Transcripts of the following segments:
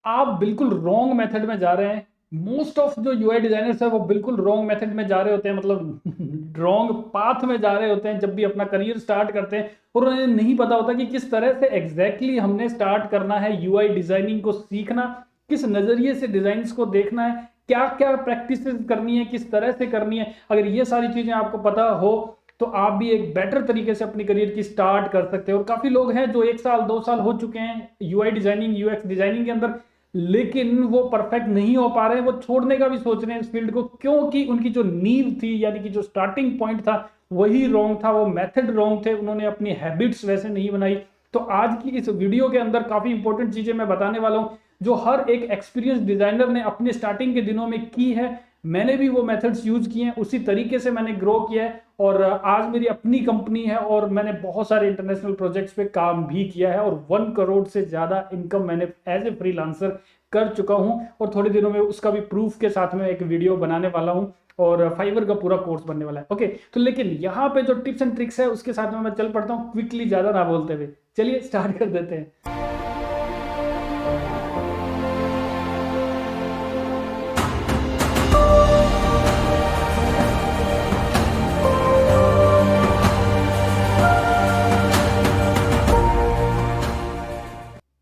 आप बिल्कुल wrong method में जा रहे हैं। मोस्ट ऑफ जो यूआई डिजाइनर्स है वो बिल्कुल रॉन्ग मेथड में जा रहे होते हैं, मतलब रॉन्ग पाथ में जा रहे होते हैं जब भी अपना करियर स्टार्ट करते हैं, और उन्हें नहीं पता होता कि किस तरह से एग्जैक्टली हमने स्टार्ट करना है यूआई डिजाइनिंग को सीखना, किस नजरिए से डिजाइन को देखना है, क्या क्या प्रैक्टिस करनी है, किस तरह से करनी है। अगर ये सारी चीजें आपको पता हो तो आप भी एक बेटर तरीके से अपनी करियर की स्टार्ट कर सकते हैं। और काफी लोग हैं जो 1 साल 2 साल हो चुके हैं यूआई डिजाइनिंग यूएक्स डिजाइनिंग के अंदर, लेकिन वो परफेक्ट नहीं हो पा रहे हैं, वो छोड़ने का भी सोच रहे हैं इस फील्ड को, क्योंकि उनकी जो नींव थी यानी कि जो स्टार्टिंग पॉइंट था वही रॉन्ग था, वो मेथड रॉन्ग थे, उन्होंने अपनी हैबिट्स वैसे नहीं बनाई। तो आज की इस वीडियो के अंदर काफी इंपॉर्टेंट चीजें मैं बताने वाला हूं जो हर एक एक्सपीरियंस डिजाइनर ने अपने स्टार्टिंग के दिनों में की है। मैंने भी वो मेथड्स यूज किए हैं, उसी तरीके से मैंने ग्रो किया है, और आज मेरी अपनी कंपनी है और मैंने बहुत सारे इंटरनेशनल प्रोजेक्ट्स पे काम भी किया है, और 1 करोड़ से ज्यादा इनकम मैंने एज ए फ्रीलांसर कर चुका हूं। और थोड़े दिनों में उसका भी प्रूफ के साथ में एक वीडियो बनाने वाला हूं, और फाइवर का पूरा कोर्स बनने वाला है। ओके, तो लेकिन यहाँ पे जो टिप्स एंड ट्रिक्स है उसके साथ में मैं चल पड़ता हूँ क्विकली, ज्यादा ना बोलते हुए। चलिए स्टार्ट कर देते हैं।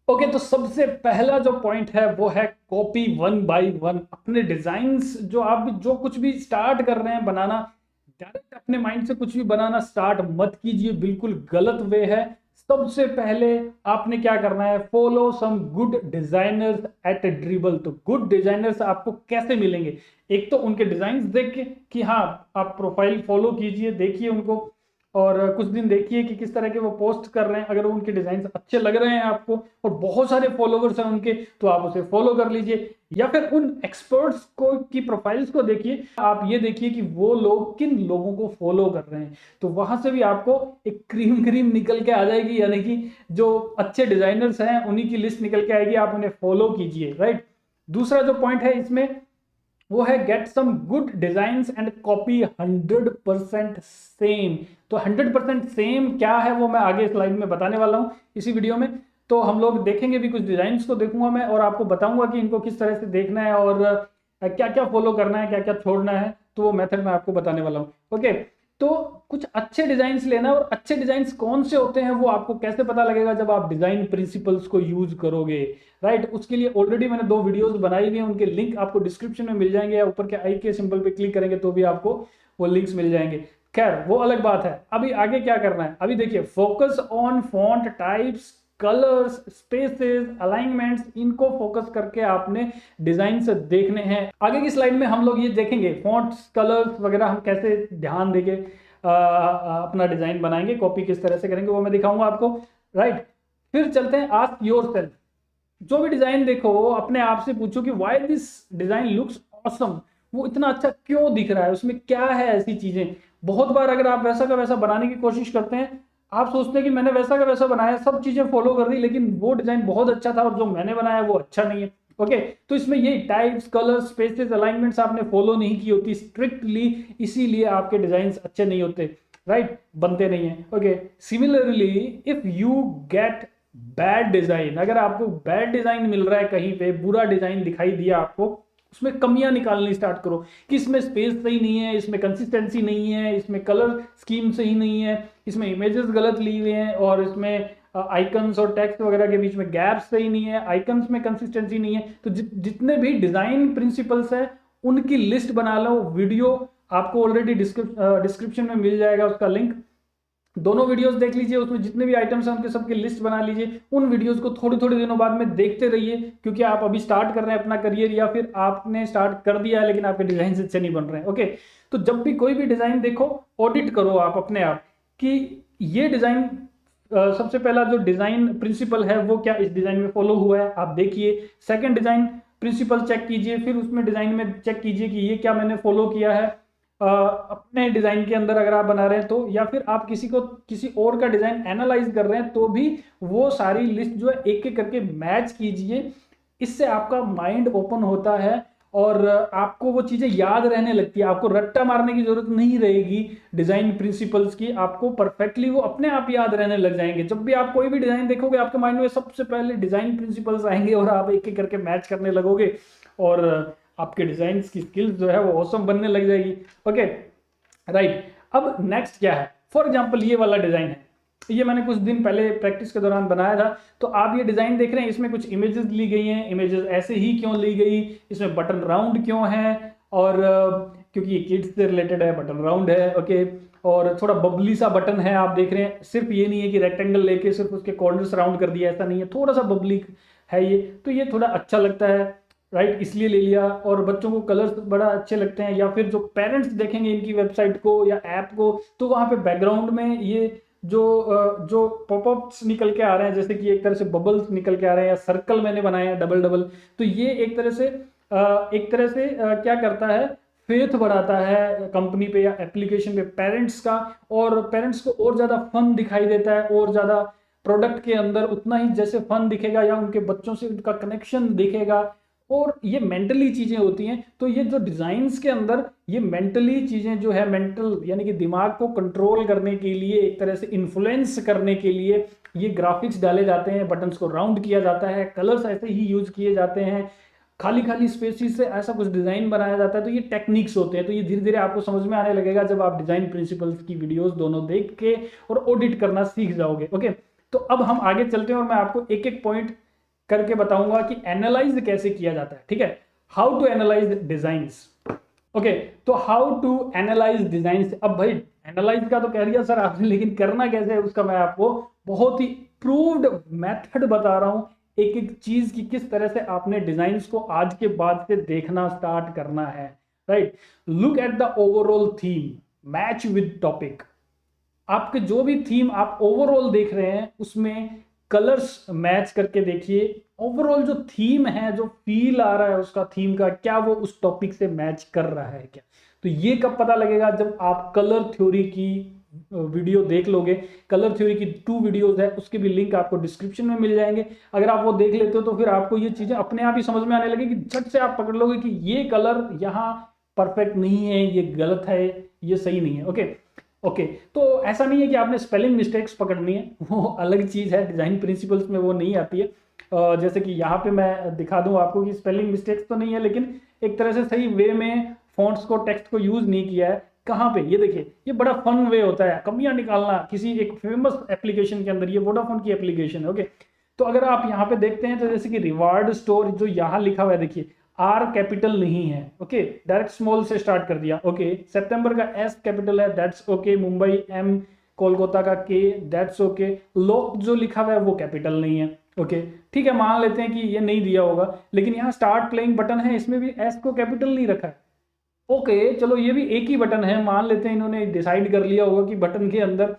ओके, तो सबसे पहला जो पॉइंट है वो है कॉपी 1 बाय 1 अपने डिजाइन्स। जो आप जो कुछ भी स्टार्ट कर रहे हैं बनाना, डायरेक्ट अपने माइंड से कुछ भी बनाना स्टार्ट मत कीजिए, बिल्कुल गलत वे है। सबसे पहले आपने क्या करना है, follow some good designers at Dribbble. तो गुड डिजाइनर्स आपको कैसे मिलेंगे? एक तो उनके डिजाइन्स देख के कि हाँ, आप प्रोफाइल फॉलो कीजिए, देखिए उनको, और कुछ दिन देखिए कि किस तरह के वो पोस्ट कर रहे हैं। अगर उनके डिजाइन अच्छे लग रहे हैं आपको और बहुत सारे फॉलोवर्स हैं उनके, तो आप उसे फॉलो कर लीजिए। या फिर उन एक्सपर्ट्स को की प्रोफाइल्स को देखिए, आप ये देखिए कि वो लोग किन लोगों को फॉलो कर रहे हैं, तो वहां से भी आपको एक क्रीम क्रीम निकल के आ जाएगी, यानी कि जो अच्छे डिजाइनर्स हैं उन्हीं की लिस्ट निकल के आएगी, आप उन्हें फॉलो कीजिए, राइट। दूसरा जो पॉइंट है इसमें वो है get some good designs and copy 100% same. तो 100% सेम क्या है वो मैं आगे स्लाइड में बताने वाला हूं इसी वीडियो में। तो हम लोग देखेंगे भी, कुछ डिजाइन्स को देखूंगा मैं और आपको बताऊंगा कि इनको किस तरह से देखना है और क्या क्या फॉलो करना है, क्या क्या छोड़ना है, तो वो मेथड मैं आपको बताने वाला हूँ। ओके, तो कुछ अच्छे डिजाइन्स लेना, और अच्छे डिजाइन्स कौन से होते हैं वो आपको कैसे पता लगेगा? जब आप डिजाइन प्रिंसिपल्स को यूज करोगे, राइट। उसके लिए ऑलरेडी मैंने 2 वीडियोस बनाई हुई हैं, उनके लिंक आपको डिस्क्रिप्शन में मिल जाएंगे, या ऊपर के आई के सिंबल पे क्लिक करेंगे तो भी आपको वो लिंक्स मिल जाएंगे। खैर वो अलग बात है। अभी आगे क्या करना है, अभी देखिए, focus on font types, colours, spaces, alignments, इनको फोकस करके आपने डिजाइन से देखने हैं। आगे की स्लाइड में हम लोग ये देखेंगे फॉन्ट्स, कलर्स वगैरह हम कैसे ध्यान देके अपना डिजाइन बनाएंगे, कॉपी किस तरह से करेंगे वो मैं दिखाऊंगा आपको, राइट। फिर चलते हैं आस्क योरसेल्फ। जो भी डिजाइन देखो अपने आप से पूछो कि why this design looks awesome. वो इतना अच्छा क्यों दिख रहा है, उसमें क्या है ऐसी चीजें। बहुत बार अगर आप वैसा का वैसा बनाने की कोशिश करते हैं, आप सोचते हैं कि मैंने वैसा का वैसा बनाया, सब चीजें फॉलो कर दी, लेकिन वो डिजाइन बहुत अच्छा था और जो मैंने बनाया वो अच्छा नहीं है। ओके, तो इसमें ये टाइप्स, कलर्स, स्पेसेस, अलाइनमेंट्स आपने फॉलो नहीं की होती स्ट्रिक्टली, इसीलिए आपके डिजाइन अच्छे नहीं होते, राइट, बनते नहीं है। Okay, similarly if you get bad design, अगर आपको बैड डिजाइन मिल रहा है, कहीं पे बुरा डिजाइन दिखाई दिया आपको, उसमें कमियां निकालनी स्टार्ट करो कि इसमें स्पेस सही नहीं है, इसमें कंसिस्टेंसी नहीं है, इसमें कलर स्कीम सही नहीं है, इसमें इमेजेस गलत ली हुए हैं, और इसमें आइकन्स और टेक्स्ट वगैरह के बीच में गैप सही नहीं है, आइकन्स में कंसिस्टेंसी नहीं है। तो जितने भी डिजाइन प्रिंसिपल्स हैं उनकी लिस्ट बना लो। वीडियो आपको ऑलरेडी डिस्क्रिप्शन में मिल जाएगा उसका लिंक, दोनों वीडियोस देख लीजिए, उसमें जितने भी आइटम्स हैं उनके सबकी लिस्ट बना लीजिए। उन वीडियोस को थोड़ी थोड़ी दिनों बाद में देखते रहिए, क्योंकि आप अभी स्टार्ट कर रहे हैं अपना करियर, या फिर आपने स्टार्ट कर दिया है लेकिन आपके डिजाइन अच्छे नहीं बन रहे हैं। ओके, तो जब भी कोई भी डिजाइन देखो, ऑडिट करो आप अपने आप कि ये डिजाइन, सबसे पहला जो डिजाइन प्रिंसिपल है वो क्या इस डिजाइन में फॉलो हुआ है, आप देखिए। सेकंड, डिजाइन प्रिंसिपल चेक कीजिए, फिर उसमें डिजाइन में चेक कीजिए कि ये क्या मैंने फॉलो किया है अपने डिजाइन के अंदर अगर आप बना रहे हैं तो, या फिर आप किसी और का डिजाइन एनालाइज कर रहे हैं तो भी वो सारी लिस्ट जो है एक एक करके मैच कीजिए। इससे आपका माइंड ओपन होता है और आपको वो चीजें याद रहने लगती है, आपको रट्टा मारने की जरूरत नहीं रहेगी डिजाइन प्रिंसिपल्स की, आपको परफेक्टली वो अपने आप याद रहने लग जाएंगे। जब भी आप कोई भी डिजाइन देखोगे आपके माइंड में सबसे पहले डिजाइन प्रिंसिपल्स आएंगे और आप एक एक करके मैच करने लगोगे और आपके डिजाइन की स्किल्स जो है वो ऑसम बनने लग जाएगी। ओके राइट, अब नेक्स्ट क्या है, फॉर एग्जाम्पल ये वाला डिजाइन है, ये मैंने कुछ दिन पहले प्रैक्टिस के दौरान बनाया था। तो आप ये डिजाइन देख रहे हैं, इसमें कुछ इमेजेस ली गई हैं, इमेजेस ऐसे ही क्यों ली गई, इसमें बटन राउंड क्यों है, और क्योंकि ये किड्स से रिलेटेड है बटन राउंड है। ओके, और थोड़ा बबली सा बटन है, आप देख रहे हैं, सिर्फ ये नहीं है कि रेक्टेंगल लेके सिर्फ उसके कॉर्नर्स राउंड कर दिया, ऐसा नहीं है, थोड़ा सा बबली है ये, तो ये थोड़ा अच्छा लगता है राइट, इसलिए ले लिया। और बच्चों को कलर्स बड़ा अच्छे लगते हैं, या फिर जो पेरेंट्स देखेंगे इनकी वेबसाइट को या ऐप को तो वहाँ पे बैकग्राउंड में ये जो पॉपअप्स निकल के आ रहे हैं, जैसे कि एक तरह से बबल्स निकल के आ रहे हैं या सर्कल मैंने बनाए हैं डबल डबल, तो ये एक तरह से क्या करता है, फेथ बढ़ाता है कंपनी पे या एप्लीकेशन पे पेरेंट्स का, और पेरेंट्स को और ज़्यादा फन दिखाई देता है, और ज़्यादा प्रोडक्ट के अंदर उतना ही जैसे फन दिखेगा या उनके बच्चों से उनका कनेक्शन दिखेगा। और ये मेंटली चीजें होती हैं, तो ये जो डिजाइन्स के अंदर ये मेंटली चीजें जो है, मेंटल यानी कि दिमाग को कंट्रोल करने के लिए, एक तरह से इन्फ्लुएंस करने के लिए ये ग्राफिक्स डाले जाते हैं, बटन्स को राउंड किया जाता है, कलर्स ऐसे ही यूज किए जाते हैं, खाली खाली स्पेसिस से ऐसा कुछ डिजाइन बनाया जाता है। तो ये टेक्निक्स होते हैं, तो ये धीरे धीरे आपको समझ में आने लगेगा जब आप डिजाइन प्रिंसिपल्स की वीडियोस दोनों देख के और ऑडिट करना सीख जाओगे। ओके, तो अब हम आगे चलते हैं और मैं आपको एक एक पॉइंट करके बताऊंगा कि एनालाइज कैसे किया जाता है। ठीक है, how to analyse designs. Okay, तो हाउ टू एनालाइज डिजाइंस। अब भाई एनालाइज का तो कह दिया सर आपने, लेकिन करना कैसे है उसका मैं आपको बहुत ही प्रूव्ड मेथड बता रहा हूं, एक एक चीज की किस तरह से आपने डिजाइन्स को आज के बाद से देखना स्टार्ट करना है। Right, look at the overall theme, match with topic. आपके जो भी थीम आप ओवरऑल देख रहे हैं उसमें कलर्स मैच करके देखिए, ओवरऑल जो थीम है, जो फील आ रहा है उसका थीम का, क्या वो उस टॉपिक से मैच कर रहा है क्या। तो ये कब पता लगेगा, जब आप कलर थ्योरी की वीडियो देख लोगे। कलर थ्योरी की 2 वीडियोस है, उसके भी लिंक आपको डिस्क्रिप्शन में मिल जाएंगे। अगर आप वो देख लेते हो तो फिर आपको ये चीजें अपने आप ही समझ में आने लगेगी, झट से आप पकड़ लोगे कि ये कलर यहाँ परफेक्ट नहीं है, ये गलत है, ये सही नहीं है। ओके, तो ऐसा नहीं है कि आपने स्पेलिंग मिस्टेक्स पकड़नी है, वो अलग चीज है, डिजाइन प्रिंसिपल्स में वो नहीं आती है। जैसे कि यहाँ पे मैं दिखा दूं आपको कि स्पेलिंग मिस्टेक्स तो नहीं है, लेकिन एक तरह से सही वे में फॉन्ट्स को, टेक्स्ट को यूज नहीं किया है। कहाँ पे, ये देखिए, ये बड़ा फन वे होता है कमियां निकालना किसी एक फेमस एप्लीकेशन के अंदर। ये वोडाफोन की एप्लीकेशन है। ओके, तो अगर आप यहाँ पे देखते हैं तो जैसे कि रिवार्ड स्टोर जो यहाँ लिखा हुआ है, देखिए आर कैपिटल नहीं है। ओके, डायरेक्ट स्मॉल से स्टार्ट कर दिया। ओके, सितंबर का एस कैपिटल है, that's okay. Mumbai M, Kolkata का के, दैट्स ओके। लोक जो लिखा हुआ है वो कैपिटल नहीं है। ओके, ठीक है, मान लेते हैं कि ये नहीं दिया होगा, लेकिन यहाँ स्टार्ट प्लेइंग बटन है, इसमें भी एस को कैपिटल नहीं रखा है। ओके, चलो ये भी एक ही बटन है, मान लेते हैं इन्होंने डिसाइड कर लिया होगा कि बटन के अंदर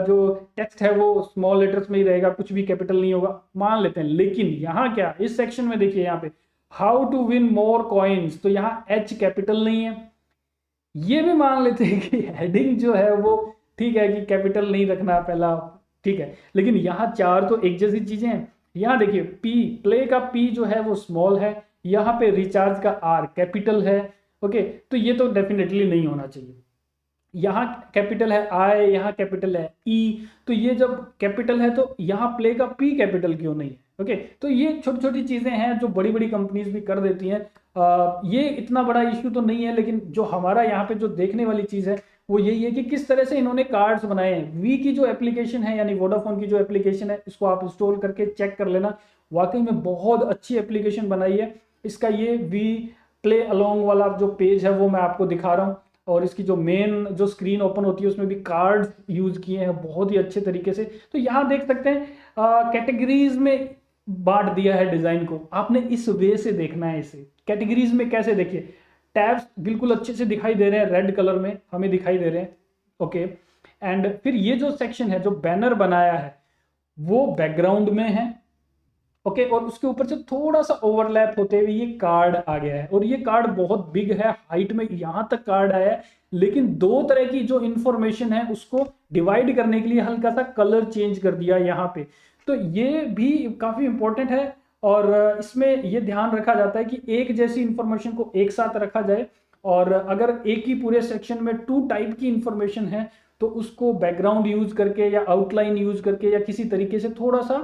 जो टेक्स्ट है वो स्मॉल लेटर्स में ही रहेगा, कुछ भी कैपिटल नहीं होगा, मान लेते हैं। लेकिन यहाँ क्या, इस सेक्शन में देखिए, यहाँ पे how to win more coins, तो यहाँ एच कैपिटल नहीं है। ये भी मान लेते हैं कि हेडिंग जो है वो ठीक है कि कैपिटल नहीं रखना पहला, ठीक है, लेकिन यहाँ 4 तो एक जैसी चीजें हैं। यहाँ देखिए पी, प्ले का पी जो है वो स्मॉल है, यहाँ पे रिचार्ज का आर कैपिटल है। ओके, तो ये तो डेफिनेटली नहीं होना चाहिए। यहाँ कैपिटल है आई, यहाँ कैपिटल है ई, तो ये जब कैपिटल है तो यहाँ प्ले का पी कैपिटल क्यों नहीं है। ओके, तो ये छोटी छोटी चीजें हैं जो बड़ी बड़ी कंपनीज भी कर देती हैं। ये इतना बड़ा इश्यू तो नहीं है, लेकिन जो हमारा यहाँ पे जो देखने वाली चीज है वो यही है कि किस तरह से इन्होंने कार्ड्स बनाए हैं। वी की जो एप्लीकेशन है, यानी वोडाफोन की जो एप्लीकेशन है, इसको आप इंस्टॉल करके चेक कर लेना, वाकई में बहुत अच्छी एप्लीकेशन बनाई है। इसका ये वी प्ले अलोंग वाला जो पेज है वो मैं आपको दिखा रहा हूँ, और इसकी जो मेन जो स्क्रीन ओपन होती है उसमें भी कार्ड्स यूज किए हैं बहुत ही अच्छे तरीके से। तो यहाँ देख सकते हैं कैटेगरीज में बांट दिया है डिजाइन को, आपने इस वे से देखना है इसे। कैटेगरीज में कैसे, देखिए टैब्स बिल्कुल अच्छे से दिखाई दे रहे हैं, रेड कलर में हमें दिखाई दे रहे हैं। ओके, एंड फिर ये जो सेक्शन है, जो बैनर बनाया है वो बैकग्राउंड में है। ओके, और उसके ऊपर से थोड़ा सा ओवरलैप होते हुए ये कार्ड आ गया है, और ये कार्ड बहुत बिग है, हाइट में यहां तक कार्ड आया है, लेकिन 2 तरह की जो इंफॉर्मेशन है उसको डिवाइड करने के लिए हल्का सा कलर चेंज कर दिया यहाँ पे। तो ये भी काफी इंपॉर्टेंट है, और इसमें ये ध्यान रखा जाता है कि एक जैसी इंफॉर्मेशन को एक साथ रखा जाए, और अगर एक ही पूरे सेक्शन में 2 टाइप की इंफॉर्मेशन है तो उसको बैकग्राउंड यूज करके या आउटलाइन यूज करके या किसी तरीके से थोड़ा सा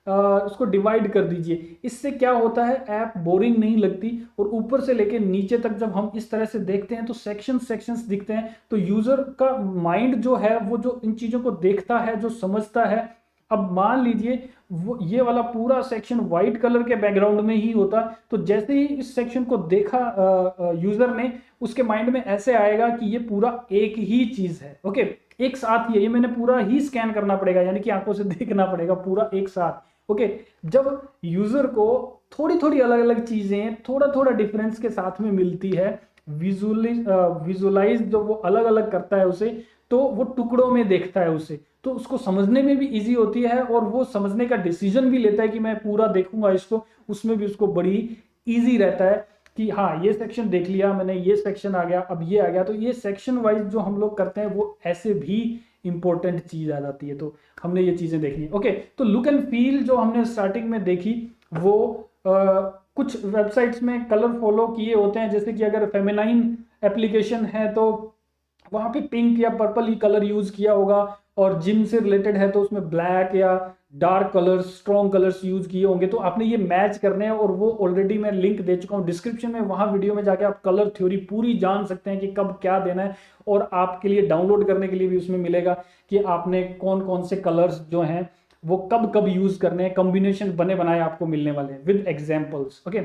उसको डिवाइड कर दीजिए। इससे क्या होता है, ऐप बोरिंग नहीं लगती, और ऊपर से लेके नीचे तक जब हम इस तरह से देखते हैं तो सेक्शंस दिखते हैं, तो यूजर का माइंड जो है वो जो इन चीजों को देखता है, जो समझता है। अब मान लीजिए वो ये वाला पूरा सेक्शन व्हाइट कलर के बैकग्राउंड में ही होता, तो जैसे ही इस सेक्शन को देखा यूजर ने, उसके माइंड में ऐसे आएगा कि ये पूरा एक ही चीज है, ओके, एक साथ ही है, ये मैंने पूरा ही स्कैन करना पड़ेगा, यानी कि आंखों से देखना पड़ेगा पूरा एक साथ, ओके। जब यूजर को थोड़ी थोड़ी अलग अलग चीजें थोड़ा थोड़ा डिफरेंस के साथ में मिलती है, विजुअलाइज जो वो अलग अलग करता है उसे, तो वो टुकड़ों में देखता है उसे, तो उसको समझने में भी इजी होती है, और वो समझने का डिसीजन भी लेता है कि मैं पूरा देखूंगा इसको, उसमें भी उसको बड़ी इजी रहता है कि हाँ ये सेक्शन देख लिया मैंने, ये सेक्शन आ गया, अब ये आ गया। तो ये सेक्शन वाइज जो हम लोग करते हैं वो ऐसे भी इंपॉर्टेंट चीज आ जाती है, तो हमने ये चीजें देखनी है, ओके। तो लुक एंड फील जो हमने स्टार्टिंग में देखी वो कुछ वेबसाइट्स में कलर फॉलो किए होते हैं, जैसे कि अगर फेमिनाइन एप्लीकेशन है तो वहां पे पिंक या पर्पल ही कलर यूज किया होगा, और जिम से रिलेटेड है तो उसमें ब्लैक या dark colours, strong colours use किए होंगे। तो आपने ये मैच करने हैं, और वो ऑलरेडी मैं लिंक दे चुका हूँ डिस्क्रिप्शन में, वहां वीडियो में जाके आप कलर थ्योरी पूरी जान सकते हैं कि कब क्या देना है, और आपके लिए डाउनलोड करने के लिए भी उसमें मिलेगा कि आपने कौन कौन से कलर्स जो हैं वो कब कब यूज करने हैं, कॉम्बिनेशन बने बनाए आपको मिलने वाले हैं विद एग्जांपल्स, ओके।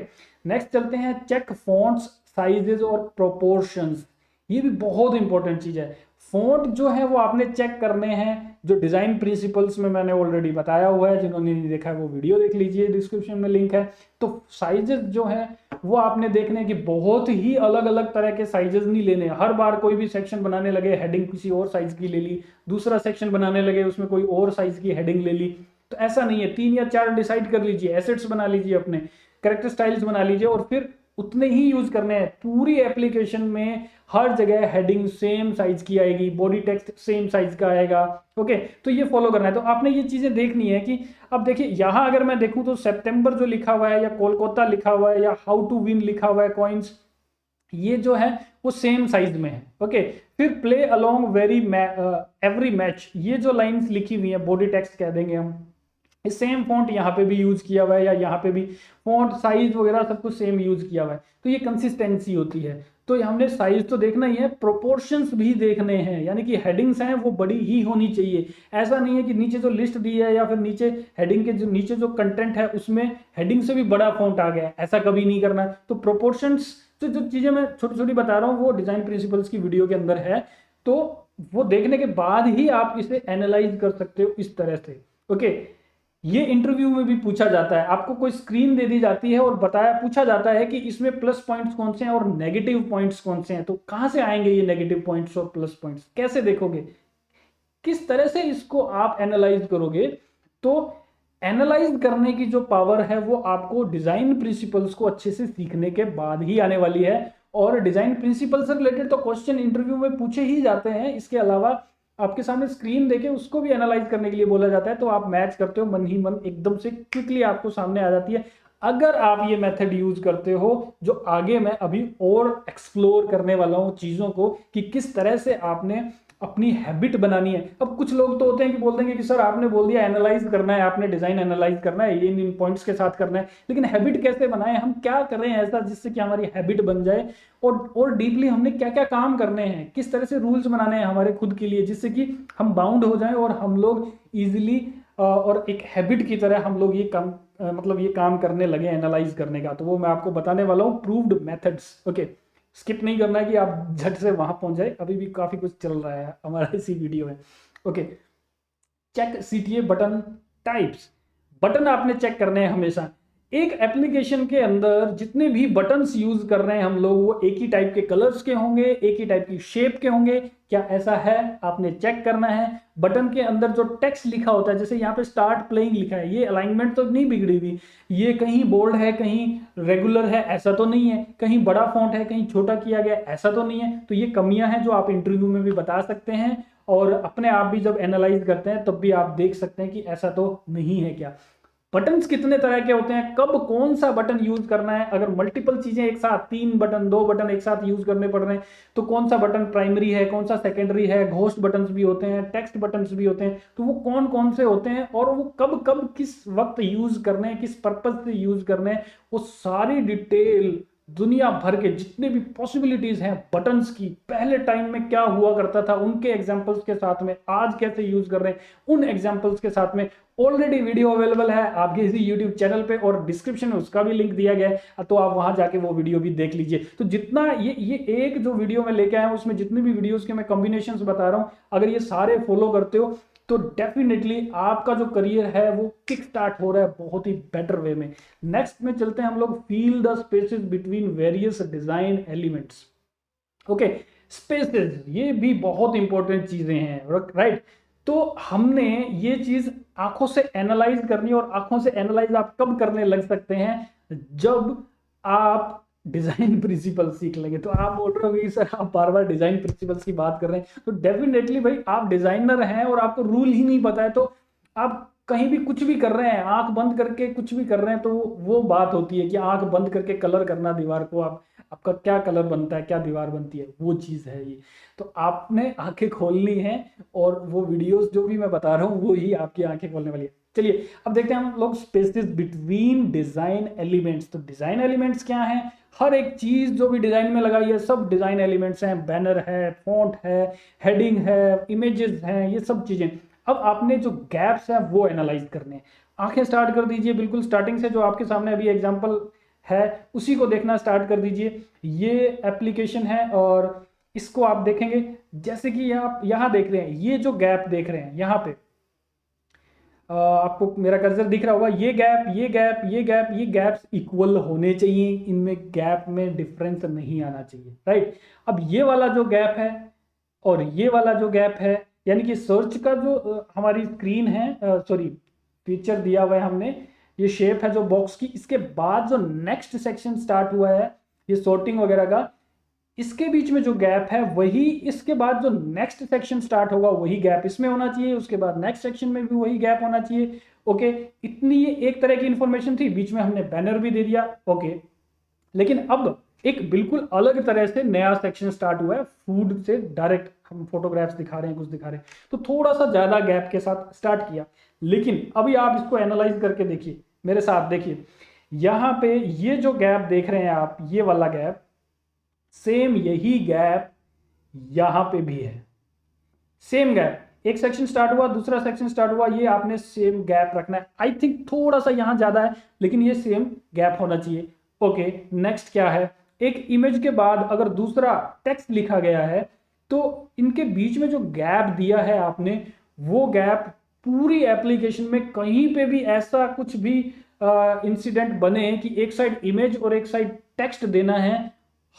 नेक्स्ट चलते हैं, चेक फॉन्ट्स, साइजेस और प्रोपोर्शंस। ये भी बहुत इंपॉर्टेंट चीज है। फॉन्ट जो है वो आपने चेक करने हैं, जो डिजाइन प्रिंसिपल्स में मैंने ऑलरेडी बताया हुआ है, जिन्होंने नहीं देखा है वो वीडियो देख लीजिए, डिस्क्रिप्शन में लिंक है। तो साइजेस जो है वो आपने देखने की बहुत ही अलग अलग तरह के साइजेस नहीं लेने। हर बार कोई भी सेक्शन बनाने लगे हेडिंग किसी और साइज की ले ली, दूसरा सेक्शन बनाने लगे उसमें कोई और साइज की हेडिंग ले ली, तो ऐसा नहीं है। 3 या 4 डिसाइड कर लीजिए, एसेट्स बना लीजिए, अपने कैरेक्टर स्टाइल्स बना लीजिए, और फिर उतने ही यूज करने हैं। पूरी एप्लीकेशन में हर जगह हेडिंग सेम साइज की आएगी, बॉडी टेक्स्ट सेम साइज का आएगा, ओके। तो ये फॉलो करना है। तो आपने ये चीजें देखनी है कि अब देखिए यहां अगर मैं देखूं तो सितंबर जो लिखा हुआ है, या कोलकाता लिखा हुआ है, या हाउ टू विन लिखा हुआ है कॉइन्स, ये जो है वो सेम साइज में है, ओके। फिर play along very every match, ये जो लाइंस लिखी हुई है बॉडी टेक्स्ट कह देंगे हम, सेम फॉन्ट यहाँ पे भी यूज किया हुआ है, या यहाँ पे भी फॉन्ट साइज वगैरह सब कुछ सेम यूज किया हुआ है, तो ये कंसिस्टेंसी होती है। तो हमने साइज तो देखना ही है, प्रोपोर्शंस भी देखने हैं, यानी कि हेडिंग्स हैं वो बड़ी ही होनी चाहिए। ऐसा नहीं है कि नीचे जो लिस्ट दी है या फिर नीचे हेडिंग के जो नीचे जो कंटेंट है उसमें हेडिंग से भी बड़ा फॉन्ट आ गया, ऐसा कभी नहीं करना। तो प्रोपोर्शंस जो चीजें मैं छोटी छोटी बता रहा हूँ वो डिजाइन प्रिंसिपल्स की वीडियो के अंदर है, तो वो देखने के बाद ही आप इसे एनालाइज कर सकते हो इस तरह से, ओके। ये इंटरव्यू में भी पूछा जाता है, आपको कोई स्क्रीन दे दी जाती है और पूछा जाता है कि इसमें प्लस पॉइंट्स कौन से हैं और नेगेटिव पॉइंट्स कौन से हैं। तो कहां से आएंगे ये नेगेटिव पॉइंट्स और प्लस पॉइंट्स, कैसे देखोगे, किस तरह से इसको आप एनालाइज करोगे। तो एनालाइज करने की जो पावर है वो आपको डिजाइन प्रिंसिपल्स को अच्छे से सीखने के बाद ही आने वाली है। और डिजाइन प्रिंसिपल से रिलेटेड तो क्वेश्चन इंटरव्यू में पूछे ही जाते हैं, इसके अलावा आपके सामने स्क्रीन देके उसको भी एनालाइज करने के लिए बोला जाता है, तो आप मैच करते हो मन ही मन, एकदम से क्विकली आपको सामने आ जाती है। अगर आप ये मेथड यूज करते हो, जो आगे मैं अभी और एक्सप्लोर करने वाला हूं चीजों को, कि किस तरह से आपने अपनी हैबिट बनानी है। अब कुछ लोग तो होते हैं कि बोल देंगे कि सर आपने बोल दिया एनालाइज करना है, आपने डिजाइन एनालाइज करना है, ये इन पॉइंट्स के साथ करना है, लेकिन हैबिट कैसे बनाए, हम क्या करें ऐसा जिससे कि हमारी हैबिट बन जाए, और डीपली हमने क्या क्या काम करने हैं, किस तरह से रूल्स बनाने हैं हमारे खुद के लिए, जिससे कि हम बाउंड हो जाएं और हम लोग इजिली और एक हैबिट की तरह हम लोग ये काम मतलब ये काम करने लगे एनालाइज करने का। तो वो मैं आपको बताने वाला हूँ, प्रूव्ड मेथड्स, ओके। स्किप नहीं करना है कि आप झट से वहां पहुंच जाए, अभी भी काफी कुछ चल रहा है हमारा इसी वीडियो में, okay. Check CTA button types, button आपने चेक करने हैं हमेशा। एक एप्लीकेशन के अंदर जितने भी बटन्स यूज कर रहे हैं हम लोग, वो एक ही टाइप के कलर्स के होंगे, एक ही टाइप की शेप के होंगे, क्या ऐसा है, आपने चेक करना है। बटन के अंदर जो टेक्स्ट लिखा होता है, जैसे यहाँ पे स्टार्ट प्लेइंग लिखा है, ये अलाइनमेंट तो नहीं बिगड़ी हुई, ये कहीं बोल्ड है कहीं रेगुलर है, ऐसा तो नहीं है, कहीं बड़ा फॉन्ट है कहीं छोटा किया गया, ऐसा तो नहीं है। तो ये कमियां हैं जो आप इंटरव्यू में भी बता सकते हैं, और अपने आप भी जब एनालाइज करते हैं तब भी आप देख सकते हैं कि ऐसा तो नहीं है क्या। बटन्स कितने तरह के होते हैं, कब कौन सा बटन यूज करना है, अगर मल्टीपल चीजें एक साथ, 3 बटन 2 बटन एक साथ यूज करने पड़ रहे हैं तो कौन सा बटन प्राइमरी है, कौन सा सेकेंडरी है, घोस्ट बटन्स भी होते हैं, टेक्स्ट बटन्स भी होते हैं, तो वो कौन कौन से होते हैं और वो कब कब किस वक्त यूज करने हैं, किस पर्पज से यूज करने हैं, वो सारी डिटेल दुनिया भर के जितने भी पॉसिबिलिटीज हैं बटन्स की, पहले टाइम में क्या हुआ करता था उनके एग्जांपल्स के साथ में, आज कैसे यूज कर रहे हैं उन एग्जांपल्स के साथ में, ऑलरेडी वीडियो अवेलेबल है आपके इसी यूट्यूब चैनल पे और डिस्क्रिप्शन में उसका भी लिंक दिया गया है, तो आप वहां जाके वो वीडियो भी देख लीजिए। तो जितना ये एक जो वीडियो में लेके आया हूं उसमें जितनी भी वीडियोस के मैं कॉम्बिनेशंस बता रहा हूं, अगर ये सारे फॉलो करते हो तो डेफिनेटली आपका जो करियर है वो किक स्टार्ट हो रहा है बहुत ही बेटर वे में। नेक्स्ट में चलते हैं हम लोग, feel the spaces between various design elements. Okay, spaces ये भी बहुत इंपॉर्टेंट चीजें हैं, राइट। तो हमने ये चीज आंखों से एनालाइज करनी है, और आंखों से एनालाइज आप कब करने लग सकते हैं, जब आप डिजाइन प्रिंसिपल सीख लेंगे। तो आप बोल रहे हो कि सर आप बार बार डिजाइन प्रिंसिपल्स की बात कर रहे हैं, तो डेफिनेटली भाई आप डिजाइनर हैं और आपको रूल ही नहीं पता है, तो आप कहीं भी कुछ भी कर रहे हैं, आंख बंद करके कुछ भी कर रहे हैं, तो वो बात होती है कि आंख बंद करके कलर करना दीवार को, आपका क्या कलर बनता है, क्या दीवार बनती है, वो चीज़ है ये। तो आपने आंखें खोलनी है और वो वीडियोस जो भी मैं बता रहा हूँ वो ही आपकी आंखें खोलने वाली है। चलिए अब देखते हैं हम लोग स्पेसेस बिटवीन डिजाइन एलिमेंट्स। तो डिजाइन एलिमेंट्स क्या हैं, हर एक चीज जो भी डिजाइन में लगाई है सब डिजाइन एलिमेंट्स हैं, बैनर है, फॉन्ट है, हेडिंग है, इमेजेस हैं, ये सब चीजें। अब आपने जो गैप्स हैं वो एनालाइज करने हैं। आंखें स्टार्ट कर दीजिए बिल्कुल स्टार्टिंग से, जो आपके सामने अभी एग्जांपल है उसी को देखना स्टार्ट कर दीजिए। ये एप्लीकेशन है और इसको आप देखेंगे, जैसे कि आप यहाँ देख रहे हैं, ये जो गैप देख रहे हैं यहाँ पे, आपको मेरा कर्सर दिख रहा होगा, ये गैप ये गैप ये गैप, ये गैप्स इक्वल होने चाहिए, इनमें गैप में डिफरेंस नहीं आना चाहिए, राइट। अब ये वाला जो गैप है और ये वाला जो गैप है, यानी कि सर्च का जो हमारी स्क्रीन है, सॉरी फीचर दिया हुआ है हमने, ये शेप है जो बॉक्स की, इसके बाद जो नेक्स्ट सेक्शन स्टार्ट हुआ है ये सॉर्टिंग वगैरह का, इसके बीच में जो गैप है वही, इसके बाद जो नेक्स्ट सेक्शन स्टार्ट होगा वही गैप इसमें होना चाहिए, उसके बाद नेक्स्ट सेक्शन में भी वही गैप होना चाहिए। ओके, इतनी ये एक तरह की इंफॉर्मेशन थी, बीच में हमने बैनर भी दे दिया। ओके, लेकिन अब एक बिल्कुल अलग तरह से नया सेक्शन स्टार्ट हुआ है, फूड से डायरेक्ट हम फोटोग्राफ्स दिखा रहे हैं, कुछ दिखा रहे हैं, तो थोड़ा सा ज्यादा गैप के साथ स्टार्ट किया। लेकिन अभी आप इसको एनालाइज करके देखिए, मेरे साथ देखिए, यहां पे ये जो गैप देख रहे हैं आप, ये वाला गैप, सेम यही गैप यहां पे भी है, सेम गैप, एक सेक्शन स्टार्ट हुआ दूसरा सेक्शन स्टार्ट हुआ, ये आपने सेम गैप रखना है। आई थिंक थोड़ा सा यहां ज्यादा है लेकिन ये सेम गैप होना चाहिए। ओके, नेक्स्ट क्या है, एक इमेज के बाद अगर दूसरा टेक्स्ट लिखा गया है तो इनके बीच में जो गैप दिया है आपने, वो गैप पूरी एप्लीकेशन में कहीं पे भी ऐसा कुछ भी इंसिडेंट बने कि एक साइड इमेज और एक साइड टेक्स्ट देना है,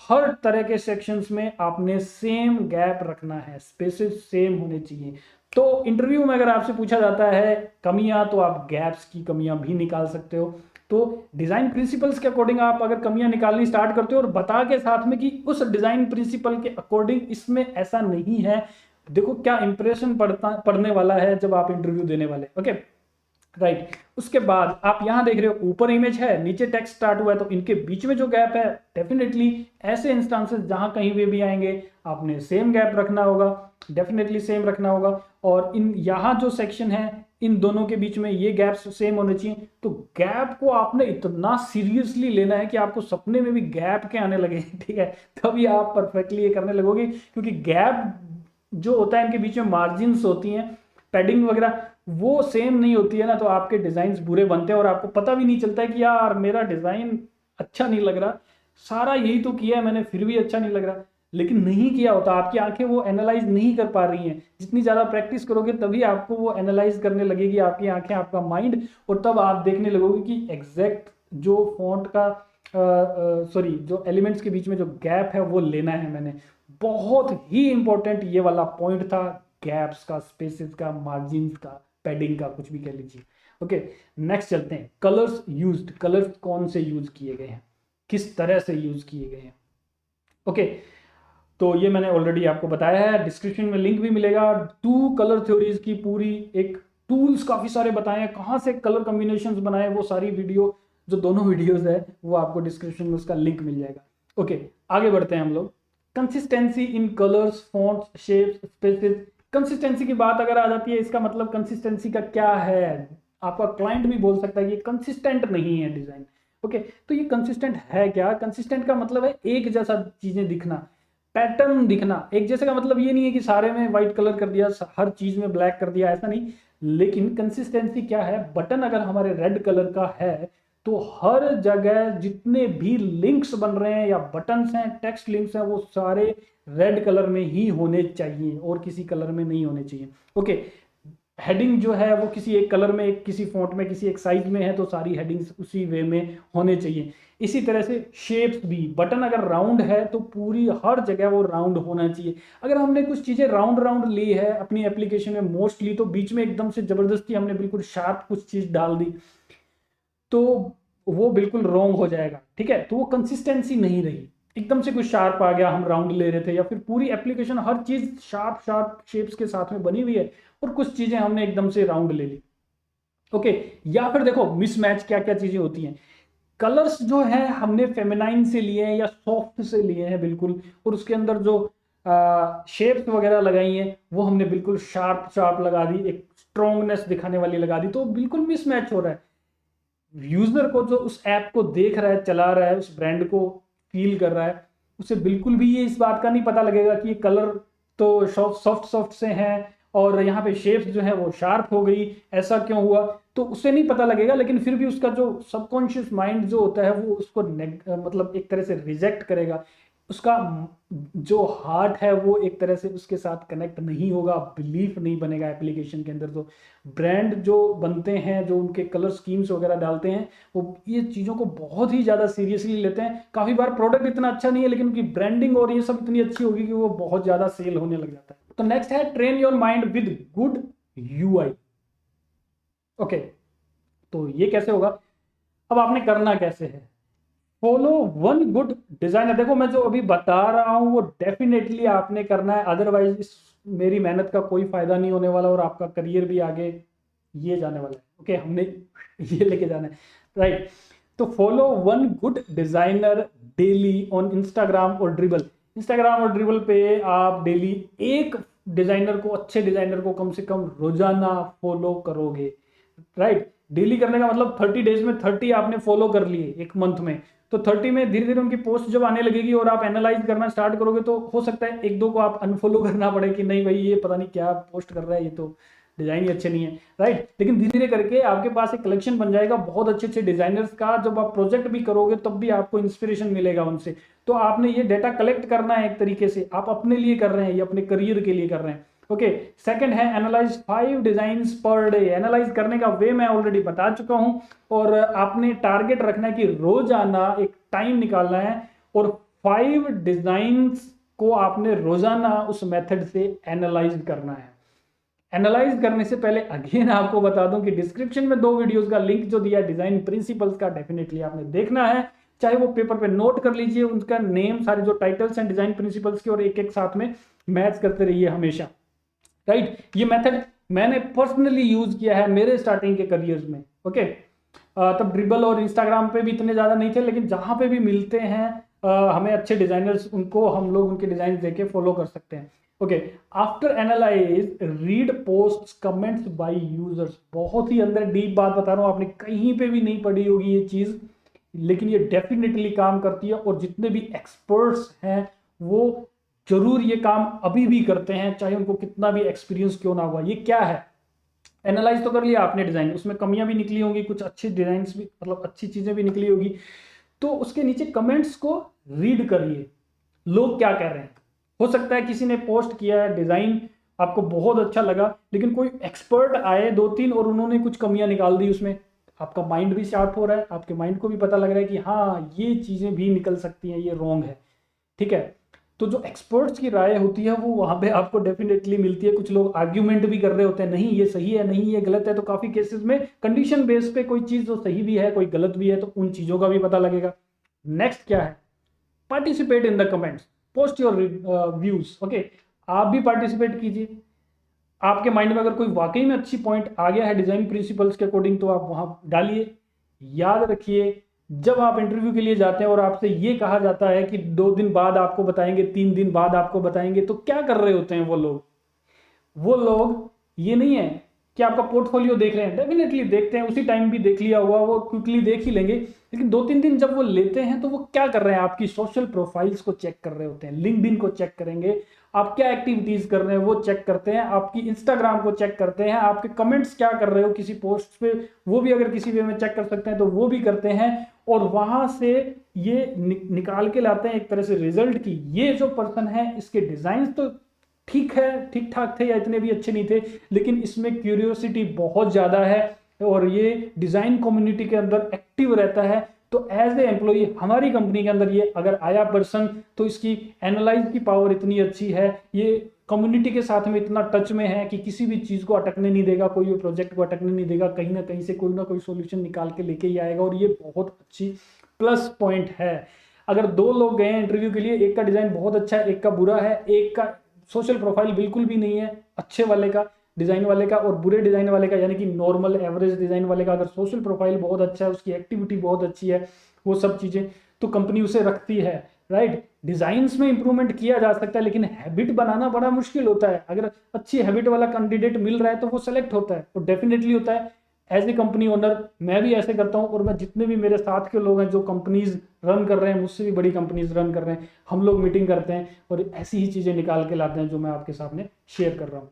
हर तरह के सेक्शंस में आपने सेम गैप रखना है, स्पेसेस सेम होने चाहिए। तो इंटरव्यू में अगर आपसे पूछा जाता है कमियां, तो आप गैप्स की कमियां भी निकाल सकते हो। तो डिजाइन प्रिंसिपल्स के अकॉर्डिंग आप अगर कमियां निकालनी स्टार्ट करते हो और बता के साथ में कि उस डिजाइन प्रिंसिपल के अकॉर्डिंग इसमें ऐसा नहीं है, देखो क्या इंप्रेशन पड़ने वाला है जब आप इंटरव्यू देने वाले। Okay, right. उसके बाद आप यहां देख रहे हो ऊपर इमेज है नीचे टेक्स्ट स्टार्ट हुआ है, तो इनके बीच में जो गैप है, डेफिनेटली ऐसे इंस्टांसेस जहां कहीं भी आएंगे आपने सेम गैप रखना होगा, डेफिनेटली सेम रखना होगा। और इन यहाँ जो सेक्शन है इन दोनों के बीच में ये गैप्स सेम होने चाहिए। तो गैप को आपने इतना सीरियसली लेना है कि आपको सपने में भी गैप के आने लगे, ठीक है, तभी आप परफेक्टली ये करने लगोगे। क्योंकि गैप जो होता है इनके बीच में मार्जिन्स होती हैं, पैडिंग वगैरह, वो सेम नहीं होती है ना, तो आपके डिजाइन बुरे बनते हैं और आपको पता भी नहीं चलता है कि यार मेरा डिजाइन अच्छा नहीं लग रहा, सारा यही तो किया है मैंने फिर भी अच्छा नहीं लग रहा। लेकिन नहीं किया होता, आपकी आंखें वो एनालाइज नहीं कर पा रही हैं। जितनी ज्यादा प्रैक्टिस करोगे तभी आपको वो एनालाइज करने लगेगी आपकी आंखें, आपका माइंड, और तब आप देखने लगोगे कि एग्जैक्ट जो फॉन्ट का सॉरी जो एलिमेंट्स के बीच में जो गैप है वो लेना है मैंने। बहुत ही इंपॉर्टेंट ये वाला पॉइंट था, गैप्स का, स्पेसेस का, मार्जिन का, पैडिंग का, कुछ भी कह लीजिए। ओके, नेक्स्ट चलते हैं, कलर्स यूज्ड, कलर्स कौन से यूज किए गए हैं, किस तरह से यूज किए गए हैं। ओके, तो ये मैंने ऑलरेडी आपको बताया है, डिस्क्रिप्शन में लिंक भी मिलेगा। 2 कलर थ्योरीज की पूरी एक टूल्स काफी सारे बताए हैं, कहाँ से कलर कॉम्बिनेशंस बनाए, वो सारी वीडियो जो दोनों वीडियोस है वो आपको डिस्क्रिप्शन में उसका लिंक मिल जाएगा। ओके, आगे बढ़ते हैं हम लोग। Consistency in colours, fonts, shapes, spaces. Consistency की बात अगर आ जाती है, इसका मतलब कंसिस्टेंसी का क्या है, आपका क्लाइंट भी बोल सकता है कि कंसिस्टेंट नहीं है डिजाइन। ओके, तो ये कंसिस्टेंट है क्या? कंसिस्टेंट का मतलब है एक जैसा चीजें दिखना, पैटर्न दिखना। एक जैसे का मतलब ये नहीं है कि सारे में व्हाइट कलर कर दिया, हर चीज में ब्लैक कर दिया, ऐसा नहीं। लेकिन कंसिस्टेंसी क्या है, बटन अगर हमारे रेड कलर का है तो हर जगह जितने भी लिंक्स बन रहे हैं या बटन्स हैं, टेक्स्ट लिंक्स हैं, वो सारे रेड कलर में ही होने चाहिए और किसी कलर में नहीं होने चाहिए। ओके, हेडिंग जो है वो किसी एक कलर में, एक किसी फॉन्ट में, किसी एक साइज में है तो सारी हेडिंग्स उसी वे में होने चाहिए। इसी तरह से शेप्स भी, बटन अगर राउंड है तो पूरी हर जगह वो राउंड होना चाहिए। अगर हमने कुछ चीजें राउंड राउंड ली है अपनी एप्लीकेशन में मोस्टली, तो बीच में एकदम से जबरदस्ती हमने बिल्कुल शार्प कुछ चीज डाल दी तो वो बिल्कुल रॉन्ग हो जाएगा। ठीक है, तो वो कंसिस्टेंसी नहीं रही। एकदम से कुछ शार्प आ गया, हम राउंड ले रहे थे, या फिर पूरी एप्लीकेशन हर चीज शार्प शार्प शेप्स के साथ में बनी हुई है और कुछ चीजें हमने एकदम से राउंड ले ली। ओके, या फिर देखो मिसमैच क्या क्या चीजें होती हैं। कलर्स जो है हमने फेमिनाइन से लिए हैं या सॉफ्ट से लिए हैं बिल्कुल, और उसके अंदर जो शेप्स वगैरह लगाई हैं वो हमने बिल्कुल शार्प शार्प लगा दी, एक स्ट्रॉन्गनेस दिखाने वाली लगा दी, तो बिल्कुल मिसमैच हो रहा है। यूजर को जो उस ऐप को देख रहा है, चला रहा है, उस ब्रांड को फील कर रहा है, उसे बिल्कुल भी ये इस बात का नहीं पता लगेगा कि ये कलर तो सॉफ्ट सॉफ्ट से हैं और यहाँ पे शेप्स जो है वो शार्प हो गई, ऐसा क्यों हुआ, तो उसे नहीं पता लगेगा। लेकिन फिर भी उसका जो सबकॉन्शियस माइंड जो होता है वो उसको मतलब एक तरह से रिजेक्ट करेगा। उसका जो हार्ट है वो एक तरह से उसके साथ कनेक्ट नहीं होगा, बिलीफ नहीं बनेगा एप्लीकेशन के अंदर। तो ब्रांड जो बनते हैं, जो उनके कलर स्कीम्स वगैरह डालते हैं, वो ये चीज़ों को बहुत ही ज़्यादा सीरियसली लेते हैं। काफ़ी बार प्रोडक्ट इतना अच्छा नहीं है लेकिन उनकी ब्रांडिंग और ये सब इतनी अच्छी होगी कि वो बहुत ज़्यादा सेल होने लग जाता है। तो नेक्स्ट है train your mind with good UI. Okay, तो ये कैसे होगा, अब आपने करना कैसे है, फॉलो वन गुड डिजाइनर। देखो मैं जो अभी बता रहा हूं वो डेफिनेटली आपने करना है, अदरवाइज इस मेरी मेहनत का कोई फायदा नहीं होने वाला और आपका करियर भी आगे ये जाने वाला है। ओके, हमने ये लेके जाना है, राइट। तो follow one good designer daily on Instagram और ड्रिबल। इंस्टाग्राम और ड्रिबल पे आप डेली एक डिजाइनर को, अच्छे डिजाइनर को कम से कम रोजाना फॉलो करोगे, राइट। डेली करने का मतलब 30 डेज में 30 आपने फॉलो कर लिए एक मंथ में, तो 30 में धीरे धीरे उनकी पोस्ट जब आने लगेगी और आप एनालाइज करना स्टार्ट करोगे तो हो सकता है एक दो को आप अनफॉलो करना पड़े कि नहीं भाई ये पता नहीं क्या पोस्ट कर रहा है, ये तो डिजाइन ही अच्छे नहीं है, राइट। लेकिन धीरे धीरे करके आपके पास एक कलेक्शन बन जाएगा बहुत अच्छे अच्छे डिजाइनर्स का। जब आप प्रोजेक्ट भी करोगे तब भी आपको इंस्पिरेशन मिलेगा उनसे। तो आपने ये डेटा कलेक्ट करना है, एक तरीके से आप अपने लिए कर रहे हैं, ये अपने करियर के लिए कर रहे हैं। ओके, सेकंड है analyse 5 designs per day. Analyse करने का वे मैं ऑलरेडी बता चुका हूं, और आपने टारगेट रखना है कि रोजाना एक टाइम निकालना है और 5 डिजाइन्स को आपने रोजाना उस मेथड से एनालाइज करना है। एनालाइज करने से पहले अगेन आपको बता दूं कि डिस्क्रिप्शन में 2 वीडियोस का लिंक जो दिया डिजाइन प्रिंसिपल्स का, डेफिनेटली आपने देखना है। चाहे वो पेपर पे नोट कर लीजिए उनका नेम, सारे जो टाइटल्स हैं डिजाइन प्रिंसिपल्स के, और एक एक साथ में मैच करते रहिए हमेशा, राइट। ये मेथड मैंने पर्सनली यूज किया है मेरे स्टार्टिंग के करियर में। ओके, तब ड्रिबल और इंस्टाग्राम पे भी इतने ज्यादा नहीं थे, लेकिन जहां पे भी मिलते हैं हमें अच्छे डिजाइनर्स, उनको हम लोग उनके डिजाइन देके फॉलो कर सकते हैं। Okay, after analyse read posts comments by users. बहुत ही अंदर डीप बात बता रहा हूं, आपने कहीं पे भी नहीं पढ़ी होगी ये चीज, लेकिन ये डेफिनेटली काम करती है। और जितने भी एक्सपर्ट्स हैं वो जरूर ये काम अभी भी करते हैं, चाहे उनको कितना भी एक्सपीरियंस क्यों ना हुआ। ये क्या है, एनालाइज तो कर लिया आपने डिजाइन, उसमें कमियां भी निकली होंगी, कुछ अच्छी डिजाइन भी, मतलब अच्छी चीजें भी निकली होगी, तो उसके नीचे कमेंट्स को रीड करिए, लोग क्या कह रहे हैं। हो सकता है किसी ने पोस्ट किया है डिजाइन, आपको बहुत अच्छा लगा, लेकिन कोई एक्सपर्ट आए 2-3 और उन्होंने कुछ कमियां निकाल दी उसमें, आपका माइंड भी शार्प हो रहा है, आपके माइंड को भी पता लग रहा है कि हाँ ये चीजें भी निकल सकती हैं, ये रॉन्ग है, ठीक है। तो जो एक्सपर्ट्स की राय होती है वो वहां पे आपको डेफिनेटली मिलती है। कुछ लोग आर्ग्यूमेंट भी कर रहे होते हैं, नहीं ये सही है, नहीं ये गलत है, तो काफी केसेस में कंडीशन बेस पे कोई चीज जो सही भी है कोई गलत भी है, तो उन चीजों का भी पता लगेगा। नेक्स्ट क्या है, participate in the comments, post your views. Okay, आप भी पार्टिसिपेट कीजिए, आपके माइंड में अगर कोई वाकई में अच्छी पॉइंट आ गया है डिजाइन प्रिंसिपल्स के अकॉर्डिंग, तो आप वहां डालिए। याद रखिए, जब आप इंटरव्यू के लिए जाते हैं और आपसे ये कहा जाता है कि 2 दिन बाद आपको बताएंगे, 3 दिन बाद आपको बताएंगे, तो क्या कर रहे होते हैं वो लोग ये नहीं है कि आपका पोर्टफोलियो देख रहे हैं, डेफिनेटली देखते हैं, उसी टाइम भी देख लिया हुआ वो क्विकली देख ही लेंगे, लेकिन 2-3 दिन जब वो लेते हैं तो वो क्या कर रहे हैं, आपकी सोशल प्रोफाइल्स को चेक कर रहे होते हैं, लिंक्डइन को चेक करेंगे, आप क्या एक्टिविटीज कर रहे हैं वो चेक करते हैं, आपकी इंस्टाग्राम को चेक करते हैं, आपके कमेंट्स क्या कर रहे हो किसी पोस्ट पे, वो भी अगर किसी वे में चेक कर सकते हैं तो वो भी करते हैं, और वहां से ये निकाल के लाते हैं एक तरह से रिजल्ट की ये जो पर्सन है इसके डिजाइन तो ठीक है, ठीक ठाक थे या इतने भी अच्छे नहीं थे, लेकिन इसमें क्यूरियोसिटी बहुत ज़्यादा है और ये डिज़ाइन कम्युनिटी के अंदर एक्टिव रहता है। तो एज ए एम्प्लॉई हमारी कंपनी के अंदर ये अगर आया पर्सन, तो इसकी एनालाइज की पावर इतनी अच्छी है, ये कम्युनिटी के साथ में इतना टच में है कि किसी भी चीज़ को अटकने नहीं देगा, कोई भी प्रोजेक्ट को अटकने नहीं देगा, कहीं ना कहीं से कोई ना कोई सोल्यूशन निकाल के लेके ही आएगा, और ये बहुत अच्छी प्लस पॉइंट है। अगर 2 लोग गए हैं इंटरव्यू के लिए, एक का डिज़ाइन बहुत अच्छा है, एक का बुरा है, एक का सोशल प्रोफाइल बिल्कुल भी नहीं है अच्छे वाले का, डिजाइन वाले का, और बुरे डिजाइन वाले का यानी कि नॉर्मल एवरेज डिजाइन वाले का, अगर सोशल प्रोफाइल बहुत अच्छा है, उसकी एक्टिविटी बहुत अच्छी है, वो सब चीजें, तो कंपनी उसे रखती है, राइट। डिजाइन्स में इंप्रूवमेंट किया जा सकता है, लेकिन हैबिट बनाना बड़ा मुश्किल होता है। अगर अच्छी हैबिट वाला कैंडिडेट मिल रहा है तो वो सेलेक्ट होता है, वो डेफिनेटली होता है। एज ए कंपनी ओनर मैं भी ऐसे करता हूँ, और मैं जितने भी मेरे साथ के लोग हैं जो कंपनीज रन कर रहे हैं, मुझसे भी बड़ी कंपनीज रन कर रहे हैं, हम लोग मीटिंग करते हैं और ऐसी ही चीजें निकाल के लाते हैं जो मैं आपके सामने शेयर कर रहा हूँ।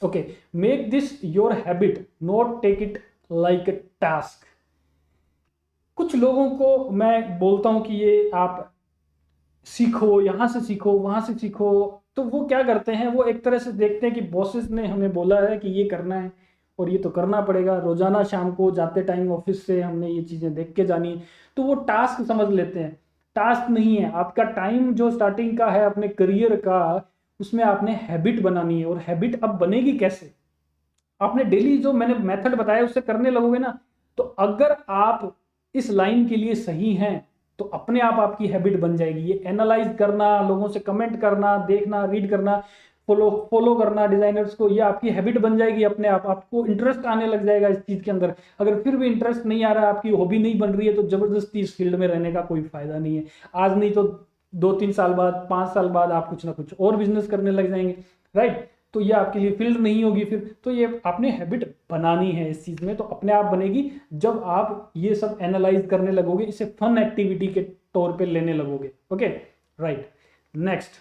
Okay, make this your habit, not take it like a task. कुछ लोगों को मैं बोलता हूं कि ये आप सीखो, यहां से सीखो, वहां से सीखो, तो वो क्या करते हैं, वो एक तरह से देखते हैं कि बॉसेस ने हमें बोला है कि ये करना है और ये तो करना पड़ेगा, रोजाना शाम को जाते टाइम ऑफिस से हमने ये चीजें देख के जानी है, तो वो टास्क समझ लेते हैं। टास्क नहीं है, आपका टाइम जो स्टार्टिंग का है अपने करियर का, उसमें आपने हैबिट बनानी है। और हैबिट अब बनेगी कैसे, आपने डेली जो मैंने मेथड बताया उससे करने लगोगे ना, तो अगर आप इस लाइन के लिए सही हैं तो अपने आप आपकी हैबिट बन जाएगी। ये एनालाइज करना, लोगों से कमेंट करना, देखना, रीड करना, फॉलो करना डिजाइनर्स को, ये आपकी हैबिट बन जाएगी अपने आप। आपको इंटरेस्ट आने लग जाएगा इस चीज के अंदर। अगर फिर भी इंटरेस्ट नहीं आ रहा, आपकी हॉबी नहीं बन रही है, तो जबरदस्ती इस फील्ड में रहने का कोई फायदा नहीं है। आज नहीं तो 2-3 साल बाद, 5 साल बाद आप कुछ ना कुछ और बिजनेस करने लग जाएंगे, राइट। तो ये आपके लिए फील्ड नहीं होगी फिर। तो ये आपने हैबिट बनानी है इस चीज में, तो अपने आप बनेगी जब आप ये सब एनालाइज करने लगोगे, इसे फन एक्टिविटी के तौर पे लेने लगोगे। Okay, right. Next,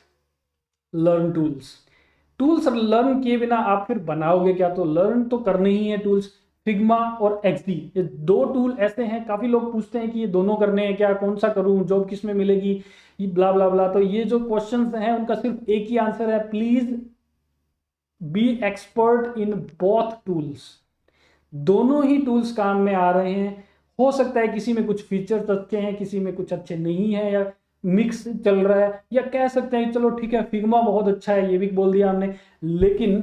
learn tools. Tools learn किए बिना आप फिर बनाओगे क्या, तो लर्न तो करने ही है टूल्स। फिग्मा और एक्सडी, ये 2 टूल ऐसे हैं, काफी लोग पूछते हैं कि ये दोनों करने हैं क्या, कौन सा करूं, जॉब किस में मिलेगी, ये ब्ला ब्ला ब्ला। तो ये जो क्वेश्चंस हैं उनका सिर्फ एक ही आंसर है, please be expert in both tools. दोनों ही टूल्स काम में आ रहे हैं। हो सकता है किसी में कुछ फीचर्स अच्छे हैं, किसी में कुछ अच्छे नहीं है, या मिक्स चल रहा है, या कह सकते हैं चलो ठीक है फिग्मा बहुत अच्छा है, ये भी बोल दिया हमने, लेकिन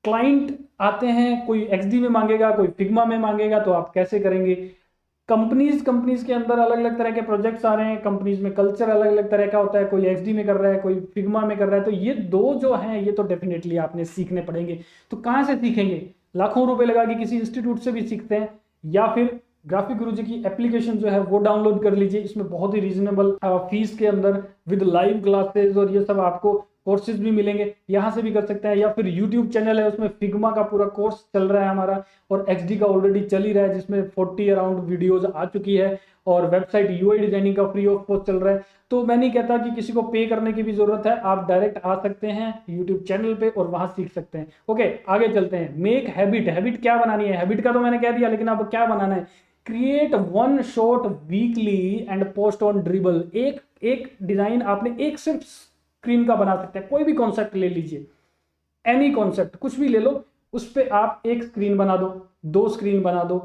क्लाइंट आते हैं, कोई एक्सडी में मांगेगा, कोई फिग्मा में मांगेगा, तो आप कैसे करेंगे। कंपनीज के अंदर अलग अलग तरह के प्रोजेक्ट्स आ रहे हैं, कंपनीज में कल्चर अलग अलग तरह का होता है, कोई एक्सडी में कर रहा है, कोई फिग्मा में कर रहा है। तो ये 2 जो हैं ये तो डेफिनेटली आपने सीखने पड़ेंगे। तो कहाँ से सीखेंगे, लाखों रुपए लगा के किसी इंस्टीट्यूट से भी सीखते हैं, या फिर ग्राफिक गुरुजी की एप्लीकेशन जो है वो डाउनलोड कर लीजिए। इसमें बहुत ही रीजनेबल फीस के अंदर विद लाइव क्लासेस और ये सब आपको कोर्सेज भी मिलेंगे, यहाँ से भी कर सकते हैं। या फिर यूट्यूब चैनल है, उसमें फिग्मा का पूरा कोर्स चल रहा है हमारा, और एक्सडी का ऑलरेडी चल ही रहा है, जिसमें 40 अराउंड वीडियोज आ चुकी है, और वेबसाइट यूआई डिजाइनिंग का फ्री ऑफ कॉस्ट चल रहा है। तो मैं नहीं कहता कि किसी को पे करने की भी जरूरत है, आप डायरेक्ट आ सकते हैं यूट्यूब चैनल पे और वहां सीख सकते हैं। ओके, आगे चलते हैं। मेक हैबिट, हैबिट क्या बनानी है, हैबिट का तो मैंने कह दिया, लेकिन अब क्या बनाना है। Create 1 shot weekly and post on Dribbble. एक डिजाइन आपने एक सिर्फ स्क्रीन का बना सकते हैं, कोई भी कॉन्सेप्ट ले लीजिए, एनी कॉन्सेप्ट कुछ भी ले लो, उस पे आप एक स्क्रीन बना दो, 2 स्क्रीन बना दो,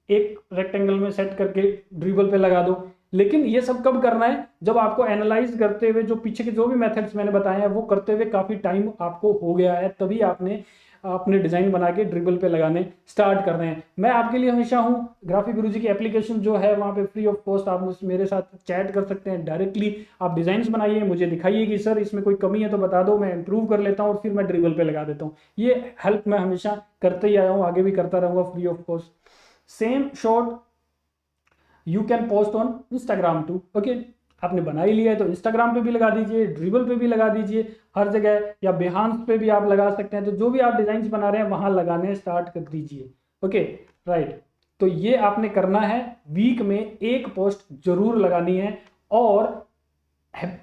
एक रेक्टेंगल में सेट करके ड्रिबल पे लगा दो। लेकिन ये सब कब करना है, जब आपको एनालाइज करते हुए, जो पीछे के जो भी मेथड्स मैंने बताए हैं वो करते हुए काफी टाइम आपको हो गया है, तभी आपने अपने डिज़ाइन बना के ड्रिबल पे लगाने स्टार्ट कर रहे हैं। मैं आपके लिए हमेशा हूँ। ग्राफिक गुरुजी की एप्लीकेशन जो है वहाँ पे फ्री ऑफ कॉस्ट आप मेरे साथ चैट कर सकते हैं डायरेक्टली। आप डिज़ाइंस बनाइए, मुझे दिखाइए कि सर इसमें कोई कमी है तो बता दो, मैं इंप्रूव कर लेता हूँ और फिर मैं ड्रिबल पे लगा देता हूँ। ये हेल्प मैं हमेशा करते ही आया हूँ, आगे भी करता रहूँगा free of cost. Same shot you can post on Instagram too. Okay, आपने बना ही लिया है तो इंस्टाग्राम पे भी लगा दीजिए, ड्रिबल पे भी लगा दीजिए, हर जगह, या बिहांस पे भी आप लगा सकते हैं। तो जो भी आप डिजाइन बना रहे हैं वहां लगाने स्टार्ट कर दीजिए। ओके राइट, तो ये आपने करना है, वीक में एक पोस्ट जरूर लगानी है। और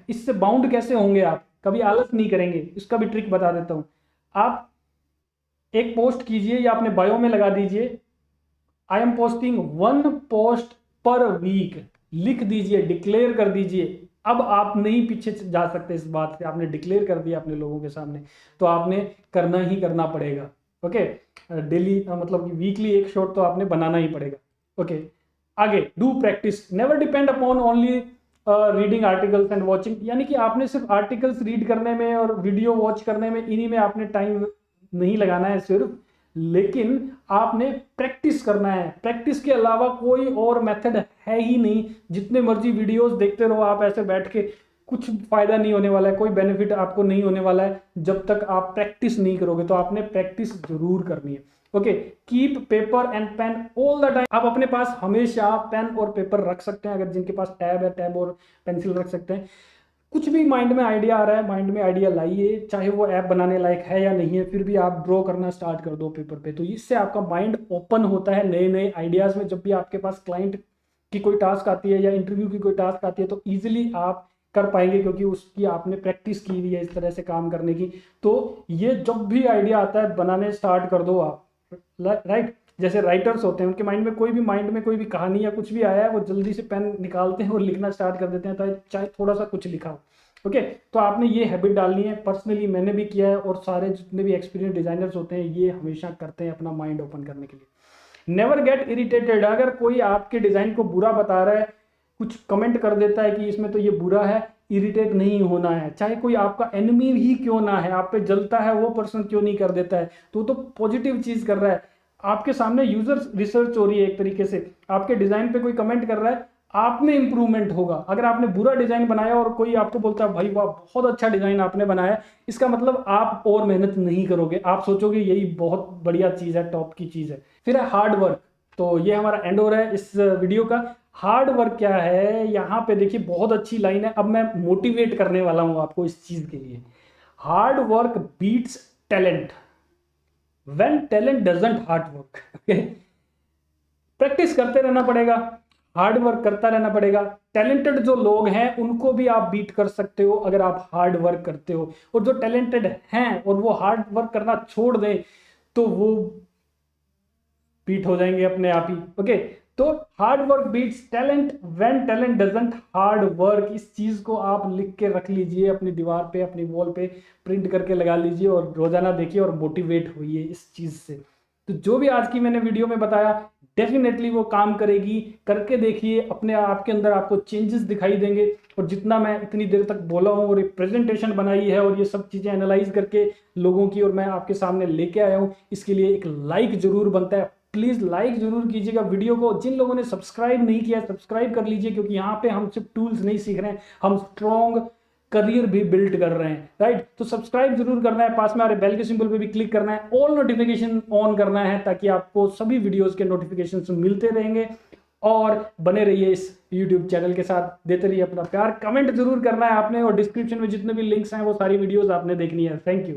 इससे बाउंड कैसे होंगे आप, कभी आलस नहीं करेंगे, इसका भी ट्रिक बता देता हूं। आप एक पोस्ट कीजिए या अपने बायो में लगा दीजिए, I am posting 1 post per week, लिख दीजिए, डिक्लेयर कर दीजिए। अब आप नहीं पीछे जा सकते इस बात से, आपने डिक्लेयर कर दिया अपने लोगों के सामने, तो आपने करना ही करना पड़ेगा। ओके, डेली मतलब वीकली एक शॉट तो आपने बनाना ही पड़ेगा। ओके, आगे do practice, never depend upon only reading articles and watching, यानी कि आपने सिर्फ आर्टिकल्स रीड करने में और वीडियो वॉच करने में, इन्हीं में आपने टाइम नहीं लगाना है सिर्फ, लेकिन आपने प्रैक्टिस करना है। प्रैक्टिस के अलावा कोई और मेथड है ही नहीं। जितने मर्जी वीडियोस देखते रहो आप ऐसे बैठ के, कुछ फायदा नहीं होने वाला है, कोई बेनिफिट आपको नहीं होने वाला है जब तक आप प्रैक्टिस नहीं करोगे। तो आपने प्रैक्टिस जरूर करनी है। Okay, keep paper and pain all the time. आप अपने पास हमेशा पेन और पेपर रख सकते हैं, अगर जिनके पास टैब है टैब और पेंसिल रख सकते हैं। कुछ भी माइंड में आइडिया आ रहा है, माइंड में आइडिया लाइए, चाहे वो ऐप बनाने लायक है या नहीं है, फिर भी आप ड्रॉ करना स्टार्ट कर दो पेपर पे। तो इससे आपका माइंड ओपन होता है नए नए आइडियाज में। जब भी आपके पास क्लाइंट की कोई टास्क आती है या इंटरव्यू की कोई टास्क आती है तो ईजिली आप कर पाएंगे, क्योंकि उसकी आपने प्रैक्टिस की हुई है इस तरह से काम करने की। तो ये जब भी आइडिया आता है बनाने स्टार्ट कर दो आप, राइट। जैसे राइटर्स होते हैं, उनके माइंड में कोई भी कहानी या कुछ भी आया है, वो जल्दी से पेन निकालते हैं और लिखना स्टार्ट कर देते हैं, चाहे थोड़ा सा कुछ लिखा हो। ओके, तो आपने ये हैबिट डालनी है। पर्सनली मैंने भी किया है, और सारे जितने भी एक्सपीरियंस डिजाइनर्स होते हैं ये हमेशा करते हैं अपना माइंड ओपन करने के लिए। नेवर गेट इरिटेटेड, अगर कोई आपके डिजाइन को बुरा बता रहा है, कुछ कमेंट कर देता है कि इसमें तो ये बुरा है, इरिटेट नहीं होना है। चाहे कोई आपका एनिमी ही क्यों ना है, आप पे जलता है वो पर्सन क्यों नहीं कर देता है, तो पॉजिटिव चीज कर रहा है। आपके सामने यूजर रिसर्च हो रही है एक तरीके से, आपके डिजाइन पे कोई कमेंट कर रहा है, आप में इंप्रूवमेंट होगा। अगर आपने बुरा डिजाइन बनाया और कोई आपको बोलता है भाई वाह बहुत अच्छा डिजाइन आपने बनाया, इसका मतलब आप और मेहनत नहीं करोगे, आप सोचोगे यही बहुत बढ़िया चीज है, टॉप की चीज है। फिर है हार्ड वर्क। तो ये हमारा एंड हो रहा है इस वीडियो का। हार्ड वर्क क्या है, यहाँ पे देखिए बहुत अच्छी लाइन है। अब मैं मोटिवेट करने वाला हूं आपको इस चीज के लिए। Hard work beats talent when talent doesn't hard work. Practice करते रहना पड़ेगा, हार्ड वर्क करता रहना पड़ेगा। टैलेंटेड जो लोग हैं उनको भी आप बीट कर सकते हो अगर आप हार्ड वर्क करते हो, और जो टैलेंटेड हैं और वो हार्ड वर्क करना छोड़ दें तो वो बीट हो जाएंगे अपने आप ही। ओके, तो hard work beats talent when talent doesn't hard work. इस चीज को आप लिख के रख लीजिए अपनी दीवार पे, अपनी वॉल पे प्रिंट करके लगा लीजिए और रोजाना देखिए और मोटिवेट होइए इस चीज से। तो जो भी आज की मैंने वीडियो में बताया डेफिनेटली वो काम करेगी, करके देखिए, अपने आप के अंदर आपको चेंजेस दिखाई देंगे। और जितना मैं इतनी देर तक बोला हूँ और एक प्रेजेंटेशन बनाई है और ये सब चीजें एनालाइज करके लोगों की और मैं आपके सामने लेके आया हूँ, इसके लिए एक लाइक जरूर बनता है। प्लीज लाइक जरूर कीजिएगा वीडियो को। जिन लोगों ने सब्सक्राइब नहीं किया सब्सक्राइब कर लीजिए, क्योंकि यहाँ पे हम सिर्फ टूल्स नहीं सीख रहे हैं, हम स्ट्रॉन्ग करियर भी बिल्ड कर रहे हैं, राइट। तो सब्सक्राइब जरूर करना है, पास में आ रहे बेल के सिंबल पे भी क्लिक करना है, ऑल नोटिफिकेशन ऑन करना है, ताकि आपको सभी वीडियोस के नोटिफिकेशंस मिलते रहेंगे। और बने रहिए इस YouTube चैनल के साथ, देते रहिए अपना प्यार। कमेंट जरूर करना है आपने, और डिस्क्रिप्शन में जितने भी लिंक्स हैं वो सारी वीडियोस आपने देखनी है। Thank you.